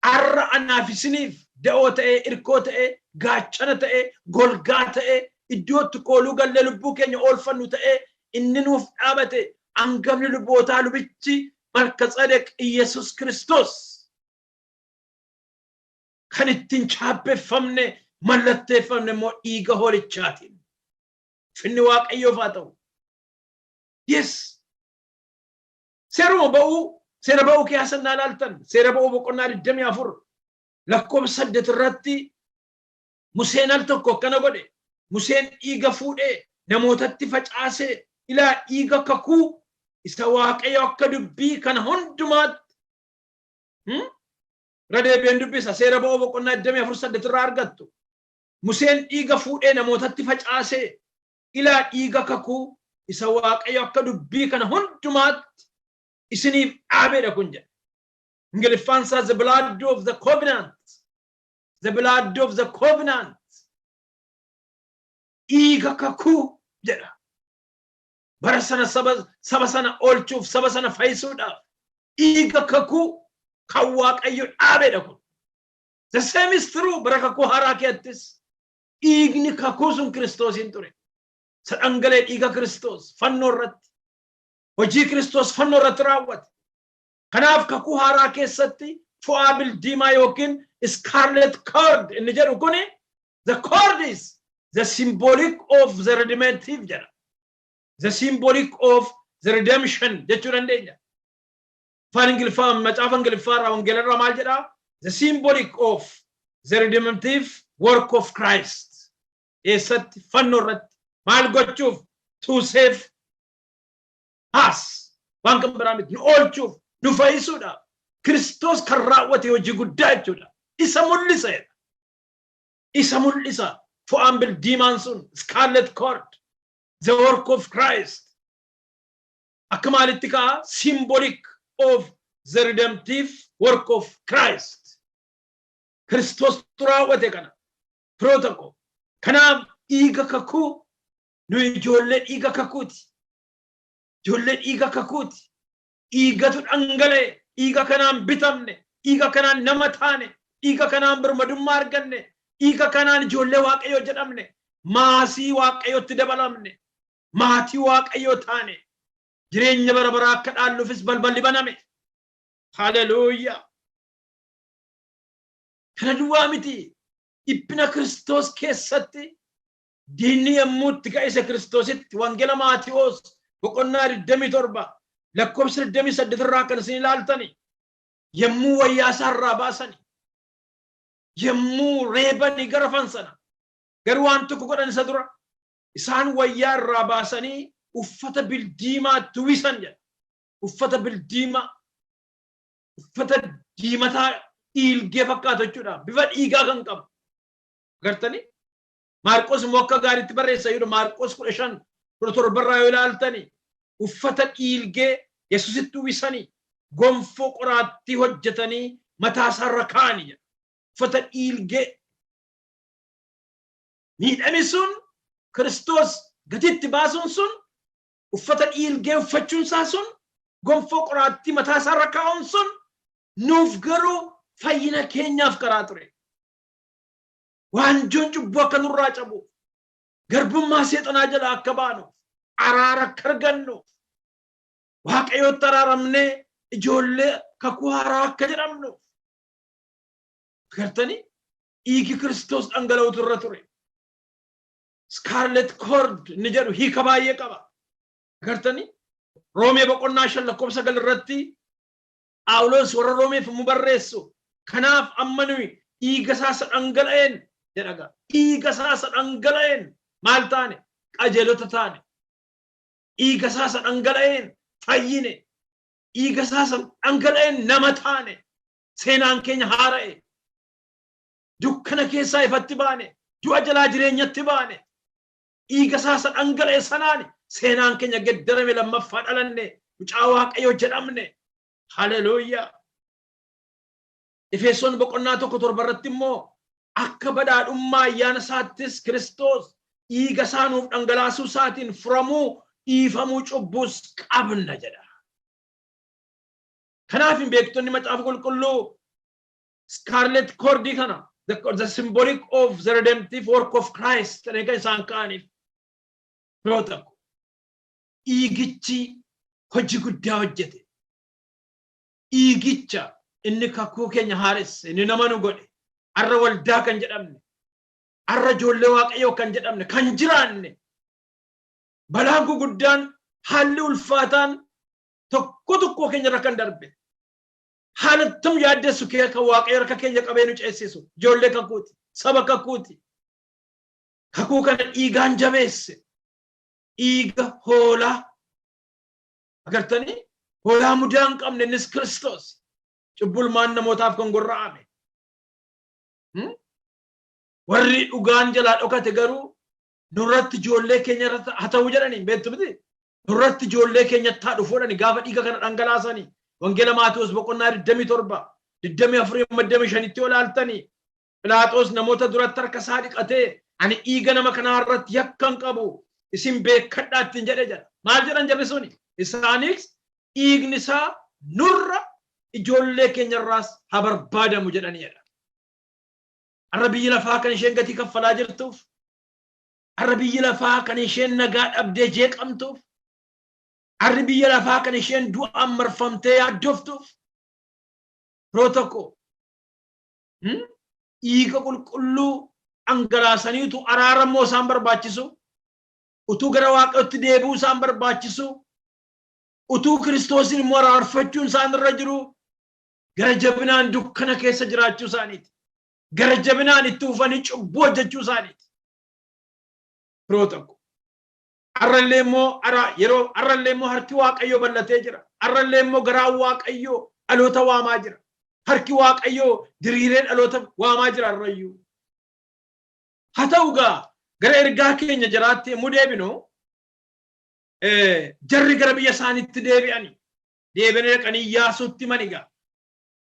Arra anaaf isiniif da'oo ta'ee, irkoo ta'ee, gaachana ta'ee, golgaa ta'ee, iddootti kooluu gallee lubbuu keenya oolfannu ta'ee, inni nuuf dhaabate hangafni lubbootaa lubichi Malkiiseedeq Iyesuus Kiristoos. Kan ittiin chaappeffamne mallatteeffamne immoo dhiiga hoolichaatiin. Finni Waaqayyoof haa ta'u. Yes. Seera ba'uu keessa naa ilaaltan. Seera ba'uu boqonnaa 24 lakkoofsa 8 irratti Museen al tokko akkana godhe. Museen dhiiga fuudhee namootatti facaasee ilaa dhiiga kakuu isa Waaqayyo akka dubbii kana hundumaatti radeebiin dubbisa. Seera ba'uu boqonnaa 24 irraa argattu. Museen dhiiga fuudhee namootatti facaasee ilaa dhiiga kakuu isa Waaqayyo akka dubbii kana hundumaatti isiniif dhaabeedha kun jedha. Ingiliffaan isaa the blood of the covenant. The blood of the covenant. Dhiiga kakuu jedha. Bara sana saba sana oolchuuf, saba sana fayyisuudhaaf dhiiga kakuu kan Waaqayyo dhaabeedha kun. The same is true bara kakuu haaraa keessattis dhiigni kakuu sun Kiristoosiin ture. Sadhangalee dhiiga Kiristoos fannoo irratti hojii Kiristoos fannoo irratti raawwate. Kanaaf kakuu haaraa keessatti fo'aa bildiimaa yookiin scarlet cord inni jedhu kuni the cord is the symbolic of the redemptive jedha. The symbolic of the redemption jechuu dandeenya. Afaan Ingiliffaa macaafa Ingiliffaa irraa wangeela irraa maal jedha? The symbolic of the redemptive work of Christ. Eessatti fannoo irratti maal gochuuf? To save us. Waan kan biraa miti nu oolchuuf nu fayyisuudhaaf Kiristoos kan raawwate hojii guddaa jechuudha. Isa mul'iseedha. Isa mul'isa. Fo'aan bildiimaan sun scarlet cord. The work of Christ. Akka maalitti ka'a? Symbolic of the redemptive work of Christ. Kiristoos raawwate kana. Protocol. Kanaaf dhiiga kakuu nu ijoollee dhiiga kakuuti. Ijoollee dhiiga kakuuti. Dhiigatu dhangala'e. Dhiiga kanaan bitamne. Dhiiga kanaan nama taane. Dhiiga kanaan birmadummaa arganne. Dhiiga kanaan ijoollee Waaqayyoo jedhamne. Maasii Waaqayyootti dabalamne. Maatii Waaqayyoo taane. Jireenya bara baraa akka dhaalluufis balballi baname. Hallelujah. Kana duwwaa miti. Dhiphina Kiristoos keessatti diinni yommuu itti ka'ise Kiristoositti wangeela Maatiyoos boqonnaa 27 lakkoofsa 28 irraa kan isin ilaaltani. Yommuu wayyaa isaa irraa baasani. Yommuu reebanii garafan sana. Garuu waan tokko godhan isa dura. Isaan wayyaa irraa baasanii uffata bildiimaatti uwwisan jedha. Uffata bildiimaa. Uffata diimataa dhiilgee fakkaatu jechuudha. Bifa dhiigaa kan qabu. Gartani? Maarqos immoo akka gaariitti barreessa jedhu Maarqos 15:17 irraa yoo ilaaltani uffata dhiilgee Yesuusitti uwwisanii gonfoo qoraattii hojjetanii mataa isaarra kaa'anii jedha. Uffata dhiilgee miidhami sun Kiristoos gatitti baasuun sun uffata dhiilgee uffachuun isaa sun gonfoo qoraattii mataa isaarra kaa'uun sun nuuf garuu fayyina keenyaaf karaa ture. Waanjoon cubbuu akka nurraa cabu garbummaa seexanaa jala akka baanu araara akka argannu Waaqayyootti araaramnee ijoollee kakuu haaraa akka jedhamnu gartanii dhiigi Kiristoos dhangala'uutu irra ture. Scarlet cord ni jedhu hiika baay'ee qaba. Gartanii Roomee boqonnaa 5 lakkoofsa 9 irratti Phaawulos warra Roomeef mu barreessu kanaaf amma nuyi dhiiga isaa dhangala'een jedhaga. Dhiiga isaa dhangala'een maal taane? Qajeelota taane. Dhiiga isaa dhangala'een fayyine. Dhiiga isaa dhangala'een nama taane. Seenaan keenya haara'e. Dukkana keessaa ifatti baane. Du'a jalaa jireenyatti baane. Dhiiga isaa dhangala'e sanaan seenaan keenya geddarame lammaffaa dhalanne. Mucaa Waaqayyoo jedhamne. Hallelujah. Efesoon boqonnaa 1:7 irratti immoo akka badhaadhummaa ayyaana isaattis Kiristoos dhiiga isaa nuuf dhangalaasuu isaatiin furamuu dhiifamuu cubbuus qabna jedha. Kanaaf hin beektonni macaafa qulqulluu Scarlet Cord kana the symbolic of the redemptive work of Christ kan eega isaan ka'aniif biroo tokko dhiigichi hojii guddaa hojjete. Dhiigicha inni kakuu keenya haaresse inni nama nu godhe arra waldaa kan jedhamne arra ijoollee waaqayyoo kan jedhamne kan jiraanne balaan guguddaan haalli ulfaataan tokko keenya irra kan darbe haalattum yaaddeessu kee kan waaqayyo harka keenya qabee nu ceessisu ijoollee kakuuti saba kakuuti kakuu kana dhiigaan jabeesse dhiiga hoolaa agartanii hoolaa mudaa hin qabne innis Kiristoos cubbulmaan namootaaf kan gorra'ame warri dhugaan jalaa dhokate garuu nurratti ijoollee keenya irratti haa ta'uu jedhanii beektu miti nurratti ijoollee keenyatti haa dhufuudhani gaafa dhiiga kana dhangalaasanii wangeela Maatewos boqonnaa 27 24 ol ilaaltanii Phiilaaxoos namoota duratti harka isaa dhiqatee ani dhiiga nama kanaa irratti yakka hin qabu isin beekadhaa ittiin jedhe jedha maal jedhan jarri suni isaanis dhiigni isaa nurra ijoollee keenya irraas haa barbaadamu jedhaniidha. Arra biyyi lafaa kan isheen gatii kaffalaa jirtuuf arra biyyi lafaa kan isheen nagaa dhabdee jeeqamtuuf arri biyya lafaa kan isheen du'aan marfamtee yaaddoftuuf biroo tokko dhiiga qulqulluu dhangalaasaniitu araaramoo isaan barbaachisu utuu gara waaqayyootti deebi'uu isaan barbaachisu utuu Kiristoosin immoo araarfachuun isaan irra jiru gara jabinaan dukkana keessa jiraachuu isaaniiti gara jabinaan itti ufanii cubbuu hojjechuu isaaniiti biroo tokko arrallee immoo harki waaqayyoo bal'atee jira arrallee immoo garaan waaqayyoo dhaloota waamaa jira harki waaqayyoo diriiree dhaloota waamaa jira arrayyuu haa ta'u gaa gara ergaa keenya jiraatti yommuu deebinu jarri gara biyya isaaniitti deebi'anii dhaqanii Iyyaasuutti manigaa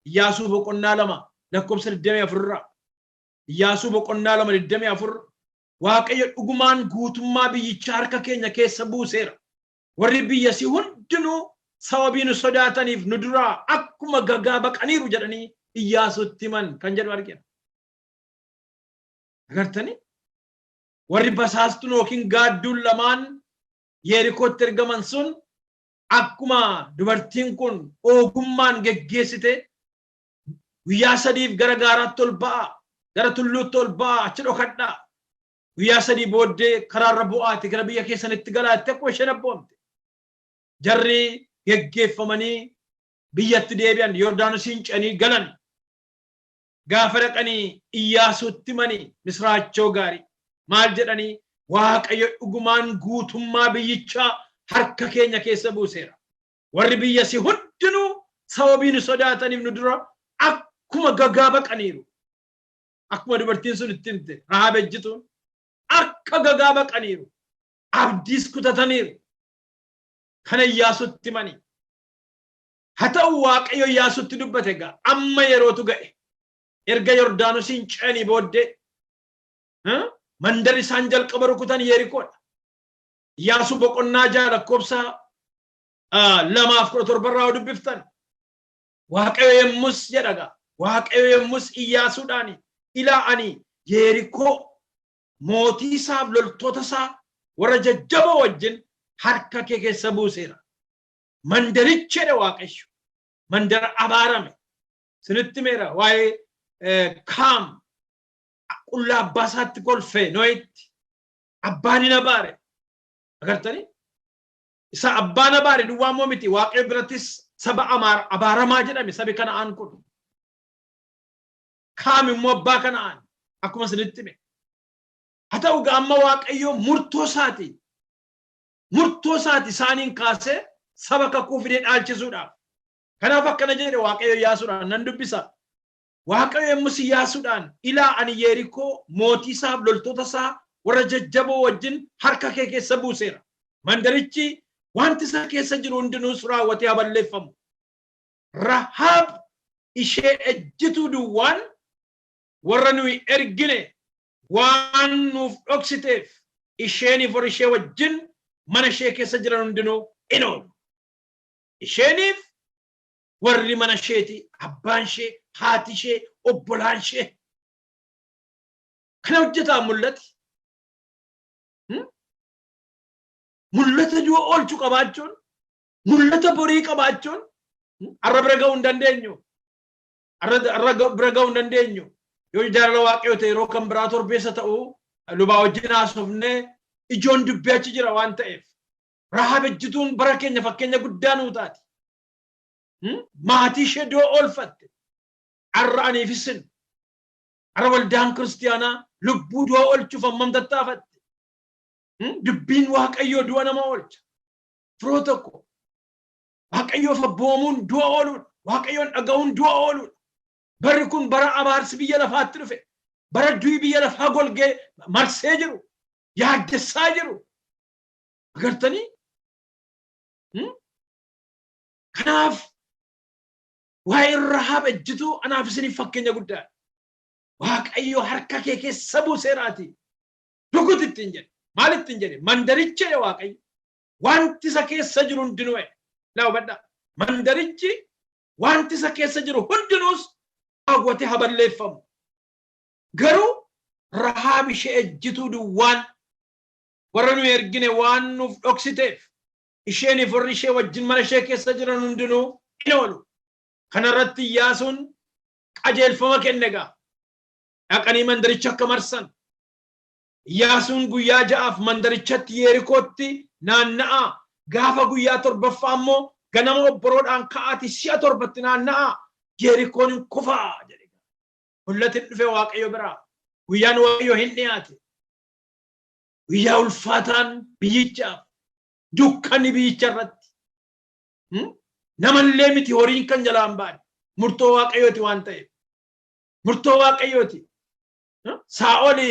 Iyyaasuu boqonnaa 2 lakkoofsa 24 Iyyaasuu boqonnaa 2 24 waaqayyo dhugumaan guutummaa biyyichaa harka keenya keessa buuseera warri biyyasii hundinuu sababii nu sodaataniif nu duraa akkuma gagaa baqaniiru jedhanii Iyyaasuutti himan kan jedhu argina. Agartanii warri basaastuun yookiin gaadduun lamaan Yerikootti ergaman sun akkuma dubartiin kun ogummaan geggeessite guyyaa 3 gara gaaraatti ol ba'a gara tulluutti ol ba'a achi dhokadhaa guyyaa 3 booddee karaarra bu'aati gara biyya keessanitti galaatti akkuma isheen abboomte jarri geggeeffamanii biyyatti deebi'an Yordaanosiin ce'anii galan gaafa dhaqanii Iyyaasuutti manii misraachoo gaarii maal jedhanii waaqayyo dhugumaan guutummaa biyyichaa harka keenya keessa buuseera warri biyyasii hundinuu sababii nu sodaataniif nu dura akkuma gagaa baqaniiru akkuma dubartiin sun itti himte Rahaab ejjituun akka gagaa baqaniiru abdiis kutataniiru kana Iyyaasuutti manii haa ta'u waaqayyo Iyyaasuutti dubbate egaa amma yerootu ga'e erga Yordaanosiin ce'anii booddee mandar isaan jalqaba rukutan Yerikoodha. Iyyaasuu boqonnaa 6 lakkoofsa 2:17 irraa dubbiftan waaqayyo yemmus jedhaga waaqayyo yemmus Iyyaasuudhaan ilaa ani Yerikoo mootii isaaf loltoota isaa warra jajjaboo wajjin harka kee keessa buuseera mandarichi jedhe waaqayyo mandara abaarame sinitti meera waa'ee kaam qullaa abbaa isaatti kolfee Nohitti abbaan hin abaare agartanii isa abbaan abaare duwwaa immoo miti waaqayyo birattis saba abaaramaa jedhame sabi Kana'aan kun kaam immoo abbaa Kana'aan akkuma sinitti hime haa ta'u amma waaqayyo murtoo isaati isaaniin kaasee saba kakuu fidee dhaalchisuudhaaf kanaaf akkana jedhe waaqayyo Iyyaasuudhaan nan dubbisa waaqayyo yemmus Iyyaasuudhaan ilaa ani Yerikoo mootii isaaf loltoota isaa warra jajjaboo wajjin harka kee keessa buuseera mandarichi wanti isa keessa jiru hundinuus raawwatee haa balleeffamu Rahaab ishee ejjituu duwwaan warra nuyi ergine waan nuuf dhoksiteef isheeniif warra ishee wajjin mana ishee keessa jiran hundinuu in oolu. Isheeniif warri mana isheeti abbaan ishee haati ishee obbolaan ishee kana hojjetaa mul'ati mul'ata du'a oolchuu qabaachuun mul'ata borii qabaachuun arra bira ga'uu hin dandeenyu arra bira ga'uu hin dandeenyu yoo jaalala waaqayyoo ta'e yeroo kan biraa torbeessa ta'u lubaa wajjin haasofnee ijoon dubbii achi jira waan ta'eef Rahaab ejjituun bara keenya fakkeenya guddaa nuu taati maatii ishee du'a oolfatte arra aniifisin arra waldaan kiristiyaanaa lubbuu du'a oolchuuf hammam tattaafatte dubbiin waaqayyoo du'a nama oolcha firoo tokko waaqayyoof abboomuun du'a ooluudha waaqayyoon dhaga'uun du'a ooluudha barri kun bara abaarsi biyya lafaatti dhufe bara du'i biyya lafaa golgee marsee jiru yaaddessaa jiru agartanii kanaaf waa'ee Rahaab ejjituu anaaf isiniif fakkeenya guddaa waaqayyo harka kee keessa buuseeraati dhuguti ittiin jedhe maal ittiin jedhe mandarichi jedhe waaqayyo wanti isa keessa jiru hundinuu laa hubadhaa mandarichi wanti isa keessa jiru hundinuus hawwate haballeeffamu garuu Rahaab ishee ejjituu duwwaan warra nu ergine waan nuuf dhoksiteef isheeniif warri ishee wajjin mana ishee keessa jiran hundinuu in oolu kanarratti Iyyaasuun qajeelfama kenne gaa dhaqanii mandaricha akka marsan Iyyaasuun guyyaa ja'aaf mandarichatti Yerikootti naanna'aa gaafa guyyaa torbaffaa immoo ganama obboroodhaan ka'aati si'a torbatti naanna'aa Yerikoon hin kufaa jedhe mul'atiin dhufe waaqayyo biraa guyyaan waaqayyo hin dhiyaate guyyaa ulfaataan biyyichaaf dukkanni biyyicha irratti namallee miti horiin kan jalaan baane murtoo waaqayyooti waan ta'eef murtoo waaqayyooti Saa'oli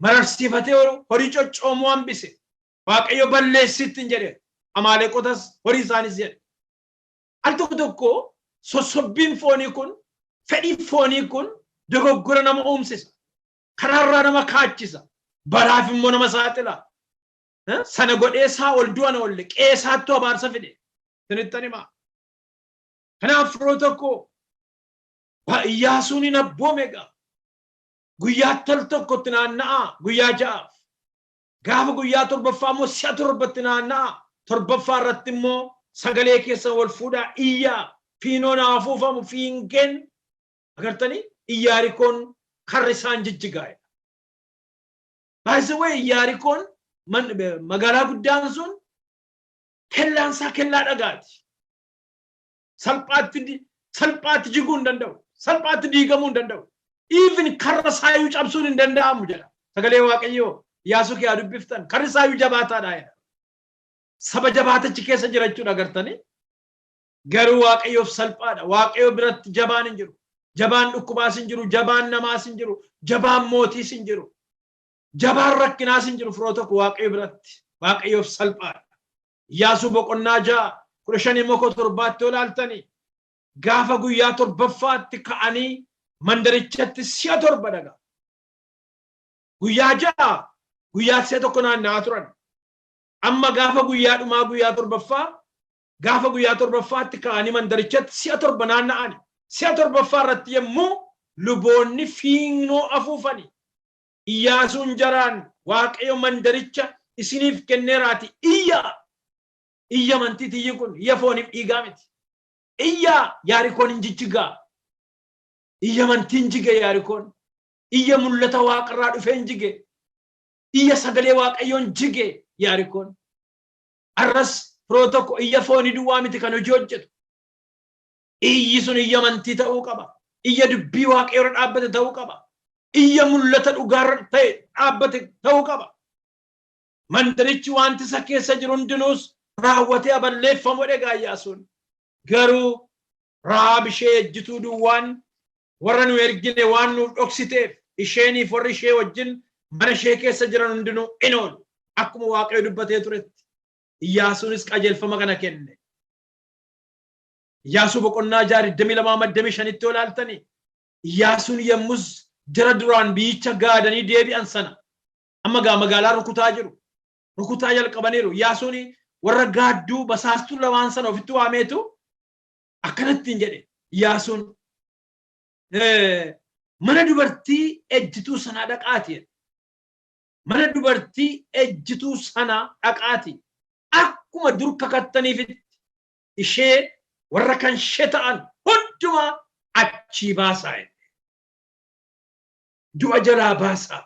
mararsiifatee horii coccoomoo hambise waaqayyo balleessitti hin jedhe Amaaleqotas horii isaanis jedhe al tokko tokko sossobbiin foonii kun fedhii foonii kun dogoggora nama uumsisa karaarraa nama kaachisa baraaf immoo nama saaxila sana godhee Saa'ol du'a na oolle qeesaattu abaarsa fide sinittan himaa kanaaf firoo tokko Iyyaasuun hin abboome gaa guyyaa tokkotti naanna'aa guyyaa ja'aaf gaafa guyyaa torbaffaa immoo si'a torbatti naanna'aa torbaffaa irratti immoo sagalee keessa wal fuudhaa iyyaa fiinoon hafuufamu fiingeen agartanii Iyaarikoon karri isaan jijjigaa'e baay'ee Iyaarikoon magaalaa guddaan sun kellaan isaa kellaa dhagaati salphaatti jiguu hin danda'u salphaatti diigamuu hin danda'u even karra saayuu cabsuun hin danda'amu jedha sagalee waaqayyoo Iyyaasuu kee dubbiftan karri saayuu jabaataadha jedha saba jabaatachi keessa jirachuudha agartanii garuu waaqayyoof salphaadha waaqayyoo biratti jabaan hin jiru jabaan dhukkubaas hin jiru jabaan namaas hin jiru jabaan mootiis hin jiru jabaan rakkinaas hin jiru firoo tokko waaqayyo biratti waaqayyoof salphaadha Iyyaasuu boqonnaa 6:17 olaaltanii gaafa guyyaa torbaffaatti ka'anii mandarichatti si'a torba dhaga guyyaa ja'a guyyaa si'a tokko naanna'aa turan amma gaafa guyyaa dhumaa guyyaa torbaffaa gaafa guyyaa torbaffaatti ka'anii mandarichatti si'a torba naanna'ani si'a torbaffaa irratti yommuu luboonni fiignoo afuufani Iyyaasuun jaraan waaqayyo mandaricha isiniif kenneeraati iyya amantiiti iyyi kun iyya fooniif dhiigaa miti iyya Yaarikoon hin jijjigaa iyya amantiin jige Yaarikoon iyya mul'ata waaqarraa dhufeen jige iyya sagalee waaqayyoon jige Yaarikoon arras firoo tokko iyya foonii duwwaa miti kan hojii hojjetu iyyi sun iyya amantii ta'uu qaba iyya dubbii waaqayyoorra dhaabbate ta'uu qaba iyya mul'ata dhugaarra ta'e dhaabbate ta'uu qaba mandarichi wanti isa keessa jiru hundinuus raawwatee aballeeffamu dhagaa Iyyaasuun garuu Rahaab ishee ejjituu duwwaan warra nu ergine waan nuuf dhoksiteef isheeniif warri ishee wajjin mana ishee keessa jiran hundinuu in oolu akkuma waaqayyo dubbatee turetti Iyyaasuunis qajeelfama kana kenne Iyyaasuu boqonnaa 22:5 olaaltanii Iyyaasuun yemmus jara duraan biyyicha gaadanii deebi'an sana amma magaalaa rukutaa jiru rukutaa jalqabaniiru Iyyaasuun warra gaadduu basaastuu lamaan sana ofitti waameetu akkanatti jedhe Iyyaasuun mana dubartii ejjituu sanaa dhaqaati. Mana dubartii ejjituu sanaa dhaqaati. Akkuma dur kakattaniifitti ishee warra kan ishee ta'an hundumaa achii baasaa. Du'a jalaa baasaa.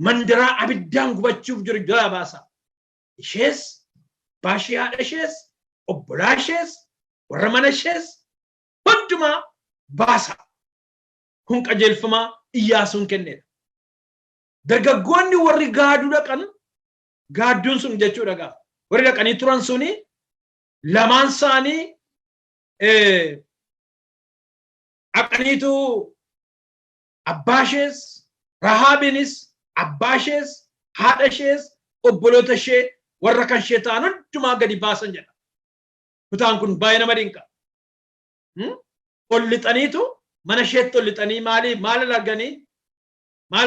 Mandaraa abiddaan gubachuuf jiru jalaa baasaa. Ishees baashii haadha ishees obbolaa ishees warra mana ishees hundumaa baasaa. Kun qajeelfama Iyyaasuun kenneedha. Dargaggoonni warri gaaduu dhaqan gaadduun sun jechuudha gaa. Warri dhaqanii turan suni lamaan isaanii dhaqaniitu abbaa ishees Rahaabinis abbaa ishees haadha ishees obboloota ishee warra kan ishee ta'an hundumaa gadi baasan jedha. Kutaan kun baay'ee nama dinqa. Ol lixaniitu mana isheetti ol lixanii maal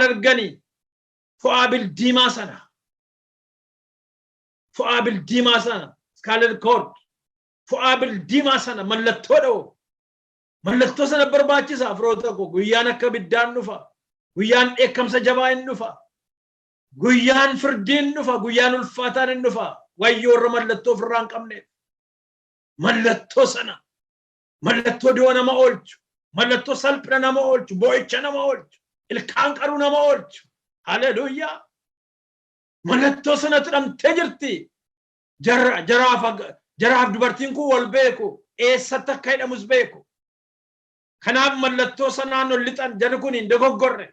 arganii fo'aa bildiimaa sana. Fo'aa bildiimaa sana Scarlet Cord fo'aa bildiimaa sana mallattoo dha'u. Mallattoo sana barbaachisaa firoota koo guyyaan akka biddaan dhufa. Guyyaan dheekkamsa jabaa hin dhufa. Guyyaan firdiin dhufa. Guyyaan ulfaataan hin dhufa. Wayyoo irra mallattoo ofirraa hin qabneef. Mallattoo sana. Mallattoo du'a nama oolchu. Mallattoo salphina nama oolchu. Boo'icha nama oolchu. Ilkaan qaruu nama oolchu. Haleluuyaa. Mallattoo sana tidhamtee jirti. Jaraaf dubartiin kun wal beeku. Eessatti akka hidhamus beeku. Kanaaf mallattoo sanaan ol lixan jarri kun hin dogoggorre.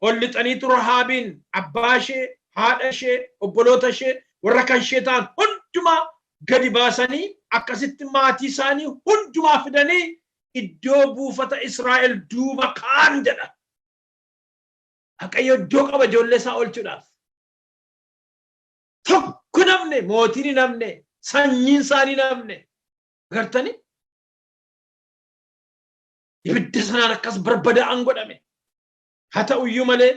Ol lixaniitu Rahaabiin abbaa ishee, haadha ishee, obboloota ishee, warra kan ishee ta'an hundumaa gadi baasanii akkasitti maatii isaanii hundumaa fidanii iddoo buufata Israa'el duuba kaan jedha. Waaqayyo iddoo qaba ijoollee isaa oolchuudhaaf. Tokko namne mootiin namne sanyiin isaanii namne agartanii ibidda sanaan akkas barbadaa'an godhame. Haa ta'uyyuu malee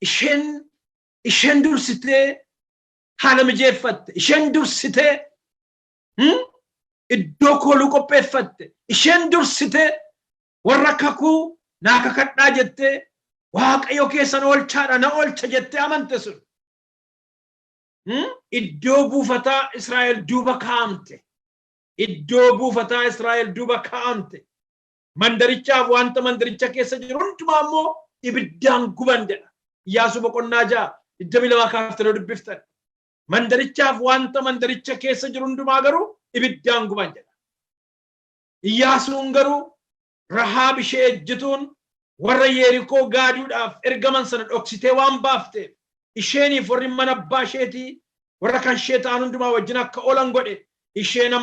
isheen dursitee haala mijeeffatte. Isheen dursitee iddoo kooluu qopheeffatte. Isheen dursitee warra kakuu naa kakadhaa jettee Waaqayyo keessan oolchaadha na oolcha jettee amante sun. Iddoo buufataa Israa'el duuba kaa'amte. Iddoo buufataa Israa'el duuba kaa'amte. Mandarichaaf wanta mandaricha keessa jiru hundumaa immoo ibiddaan guban jedha. Iyyaasuu boqonnaa 22 kaaftanii dubbiftan. Mandarichaaf wanta mandaricha keessa jiru hundumaa garuu ibiddaan guban jedha. Iyyaasuun garuu Rahaab ishee ejjituun warra Yerikoo gaaduudhaaf ergaman sana dhoksitee waan baafteef isheeniif warri mana abbaa isheetii warra kan ishee ta'an hundumaa wajjin akka oolan godhe. Isheen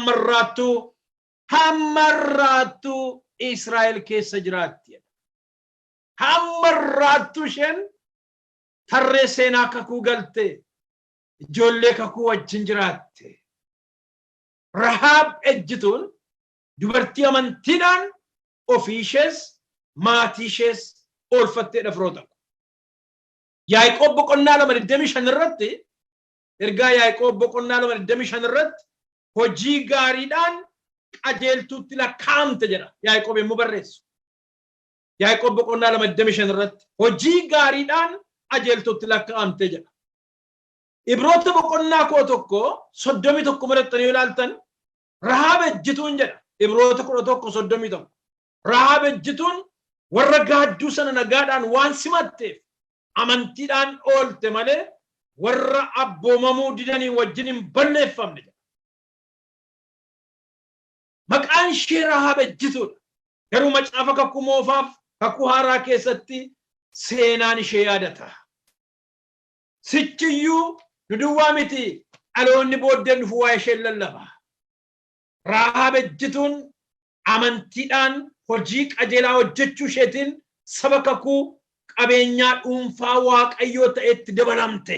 hammarraattuu Israa'el keessa jiraatti. Hammarraattuu isheen tarree seenaa kakuu galte ijoollee kakuu wajjin jiraatte. Rahaab ejjituun dubartii amantiidhaan ofii ishees maatii ishees oolfatteedha firoota. Yaaqoob boqonnaa 2:25 irratti ergaa Yaaqoob boqonnaa 2:25 irratti hojii gaariidhaan qajeeltuutti lakkaa'amte jedha. Yaaqoob yommuu barreessu. Yaaqoob boqonnaa 2:25 irratti hojii gaariidhaan qajeeltuutti lakkaa'amte jedha. Ibroota boqonnaa 1:31 marattanii ilaaltan Rahaab ejjituun jedha. Ibroota 11:31 Rahaab ejjituun warra gaadduu sana nagaadhaan waan simatteef amantiidhaan oolte malee warra abboomamuu didanii wajjin hin balleeffamne. Maqaan ishee Rahaab ejjituudha. Garuu macaafa kakuu moofaaf kakuu haaraa keessatti seenaan ishee yaadata. Sichiyyuu nu duwwaa miti dhaloonni booddeen dhufu waa ishee lallaba. Rahaab ejjituun amantiidhaan hojii qajeelaa hojjechuu isheetiin saba kakuu qabeenyaa dhuunfaa Waaqayyoo ta'etti dabalamte.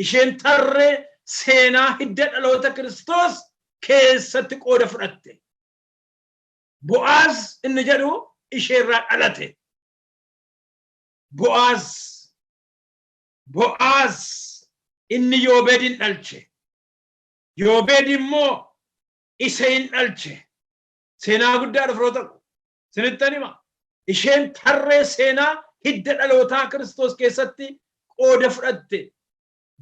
Isheen tarree seenaa hidda dhaloota Kiristoos keessatti qooda fudhatte. Bo'aaz inni jedhu isheerraa dhalate. Bo'aaz inni Yoobeedin dhalche. Yoobeed immoo Iseen dhalche. Seenaa guddaadha firoota ko. Sinittan hima. Isheen tarree seenaa hidda dhalootaa Kiristoos keessatti qooda fudhatte.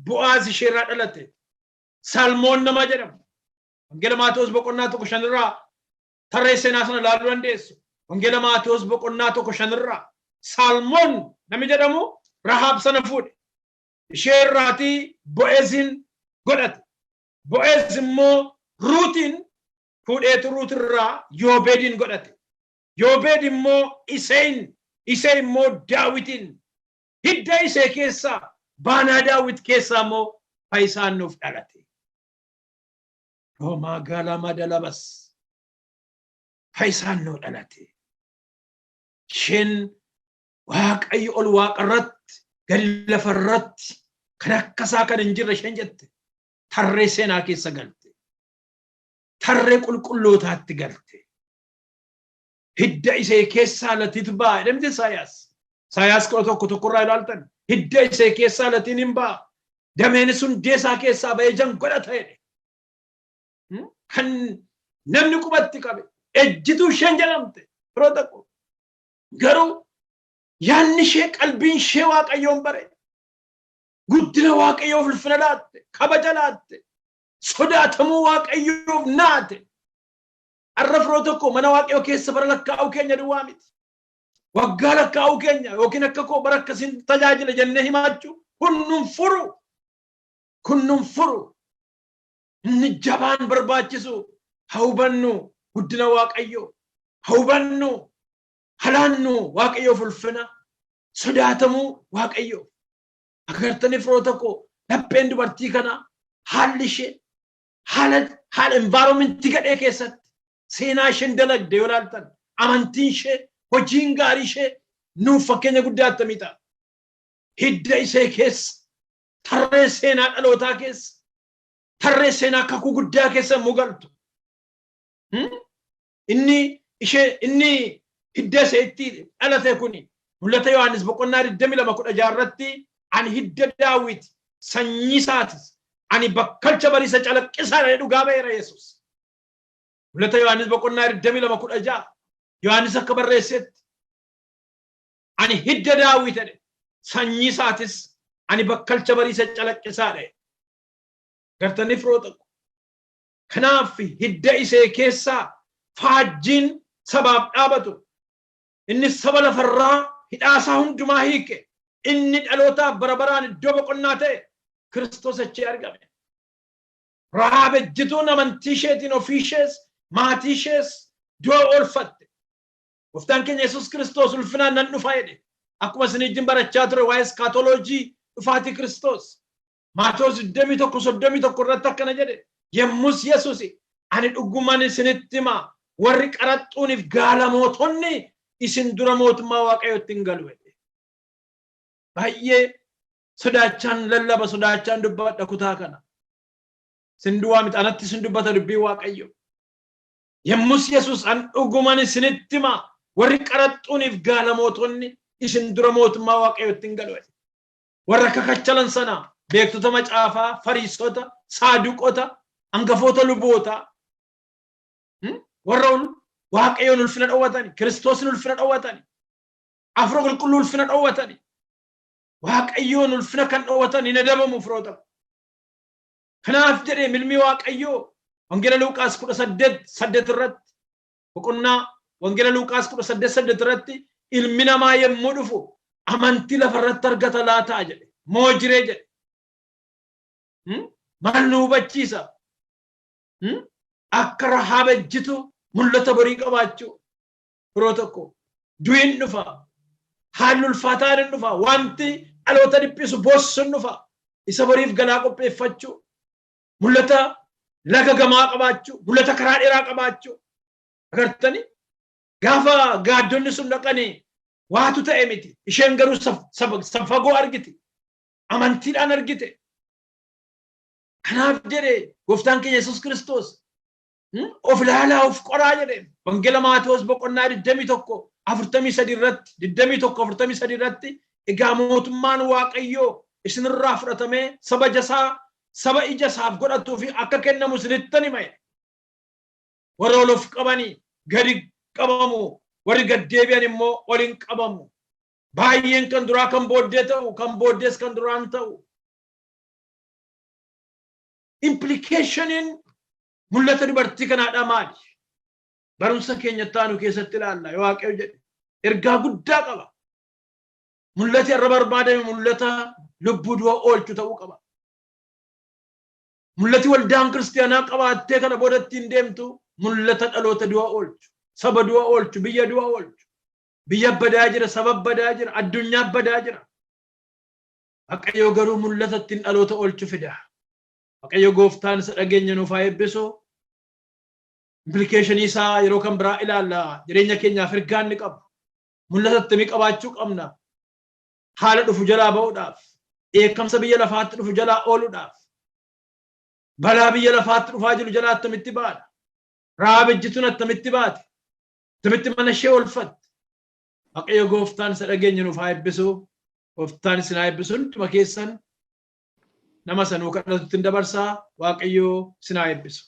Bo'aaz isheerraa dhalate. Salmoon nama jedhamu. Wangeela Maatewos boqonnaa 1:5 tarree seenaa sana ilaaluu dandeessu. Wangeela Maatewos boqonnaa 1:5 Salmoon nami jedhamu Rahaab sana fuudhe. Isheerraatii Bo'eezin godhate. Bo'eez immoo Ruutiin fuudheetu Ruutirraa Yoobeedin godhate. Yoobeed immoo Isee immoo Daawitin. Hidda Isee keessaa baanaa Daawit keessaa immoo Faayisaan nuuf dhalate. Roomaa gaalama dalabas Faayisaan nuuf dhalate. Isheen Waaqayyo ol waaqarratti gadi lafarratti kan akkasaa kan hin jirre isheen jette. Tarree seenaa keessa galte. Tarree qulqullootaatti galte. Hidda Isee keessaa latiitu ba'a. Jedhamte Isaayaas. Isaayaas 1:1 ilaaltan. Hidda Isee keessaa latiin hin ba'a. Dameen sun deesaa keessaa ba'ee jan godhata jedhe. Kan namni qubatti qabe. Ejjituu isheen jedhamte. Firoota ko. Garuu yaanni ishee qalbiin ishee Waaqayyoon bare. Guddina Waaqayyoof ulfina laatte. Kabaja laatte. Sodaatamuu Waaqayyoof naate. Arra firoota ko mana Waaqayyoo keessa bara lakkaa'uu keenya duwwaa miti. Waggaa lakkaa'uu keenya yookiin akka koo bara akkasiin tajaajila jennee himaachuu kunnun furu. Inni jabaan barbaachisu haa hubannu guddina Waaqayyoo. Haa hubannu halaannu Waaqayyoof ulfina. Sodaatamuu Waaqayyoo. Agartanii firoota ko lapheen dubartii kana haalli ishee haala environmentii gadhee keessatti seenaa isheen dalagde yoo ilaaltan amantiin ishee hojiin gaarii ishee nuuf fakkeenya guddaa attamii ta'a. Hidda Isee keessa tarree seenaa dhalootaa keessa tarree seenaa kakuu guddaa keessa immoo galtu. Inni hidda Iseetti dhalate kuni mul'ata Yohaannis boqonnaa 22:16 irratti ani hidda Daawit sanyii isaatis ani bakkalcha bariisa calaqqisaa jedhu dhugaa ba'eera Yesuus. Mul'ata Yohaannis boqonnaa 22:16 Yohaannis akka barreessetti ani hidda Daawit jedhe sanyii isaatis ani bakkalcha bariisa calaqqisaa jedhe. Gartanii firoota ko. Kanaaf hidda Isee keessaa faajjiin sabaaf dhaabatu. Inni saba lafarraa hidhaasaa hundumaa hiike. Inni dhalootaaf bara baraan iddoo boqonnaa ta'e Kiristoos achii argame. Rahaab ejjituun amantii isheetiin ofii ishees maatii ishees du'a oolfatte. Gooftaan keenya Yesuus Kiristoos ulfinaan nan dhufa jedhe. Akkuma isin wajjin barachaa ture waa'ee iskaatoloojii dhufaatii Kiristoos. Maatewos 21:31 irratti akkana jedhe. Yemmus Yesuus ani dhugumaan isinitti hima warri qaraxxuuniif gaalamootonni isin dura mootummaa Waaqayyootti hin galu. Baay'ee sodaachaan lallaba sodaachaan dubbadha kutaa kana. Sinduwaa miti anatti sin dubbata dubbii Waaqayyo. Yemmus Yesuus an dhugumaan isinitti hima warri qaraxxuuniif gaalamootonni isin dura mootummaa Waaqayyootti hin galu. Warra kakachalan sana beektota macaafaa, Fariisota, Saaduqota, hangafoota luboota. Warra Waaqayyoon ulfina dhowwatani, Kiristoosin ulfina dhowwatani, Afura Qulqulluu ulfina dhowwatani. Waaqayyoon ulfina kan dhowwatan hin adabamu firoota. Kanaaf jedhee milmii Waaqayyoo Wangeela Luuqaas 18:8 irratti boqonnaa Wangeela Luuqaas 18:8 irratti ilmi namaa yemmuu dhufu amantii lafarratti argata laataa jedhe. Moo jiree jedhe. Maal nu hubachiisa? Akka Rahaab ejjitu mul'ata borii qabaachuu firoota ko. Du'iin dhufa. Haalli ulfaataan hin dhufa. Wanti dhaloota dhiphisu boossuun dhufa. Isa boriif galaa qopheeffachuu. Mul'ata laga gamaa qabaachuu. Mul'ata karaa dheeraa qabaachuu. Agartanii gaafa gaaddonni sun dhaqanii waatu ta'e miti. Isheen garuu fagoo argiti. Amantiidhaan argite. Kanaaf jedhee gooftaan keenya Yesuus Kiristoos of ilaalaa of qoraa jedhe. Wangeela Maatewos boqonnaa 21:43 irratti 21:43 irratti egaa mootummaan Waaqayyoo isinirraa fudhatamee saba jasaa saba ija isaaf godhatuu fi akka kennamu isinitti hime. Warra olof qabanii gadi qabamu, warri gad deebi'an immoo ol hin qabamu. Baay'een kan duraa kan booddee ta'u, kan booddees kan duraan ta'u. Implicationin mul'ata dubartii kanaadha maali? Barumsa keenya taanu keessatti ilaalla. Yoo Waaqayyo jedhe ergaa guddaa qaba. Mul'ati irra barbaadame mul'ata lubbuu du'a oolchu ta'uu qaba. Mul'ati waldaan kiristaanaa qabaattee kana boodatti hin deemtu mul'ata dhaloota du'a oolchu, saba du'a oolchu, biyya du'a oolchu. Biyya badaa jira, saba badaa jira, addunyaa badaa jira. Waaqayyo garuu mul'ata ittiin dhaloota oolchu fida. Waaqayyo gooftaan isa dhageenya nuuf haa eebbisu. Implication isaa yeroo kan biraa ilaalla. Jireenya keenyaaf ergaa inni qabu. Mul'ata ittiin qabaachuu qabna. Haala dhufu jalaa ba'uudhaaf, eekamsa biyya lafaatti dhufu jalaa ooluudhaaf, balaa biyya lafaatti dhufaa jiru jalaa attamitti baana? Rahaab ejjituun attamitti baate? Attamitti mana ishee oolfatte? Waaqayyo gooftaan isa dhageenya nuuf haa eebbisu. Gooftaan isin haa eebbisu. Hunduma keessan nama sanuu kadhatutti dabarsaa. Waaqayyo isin haa eebbisu.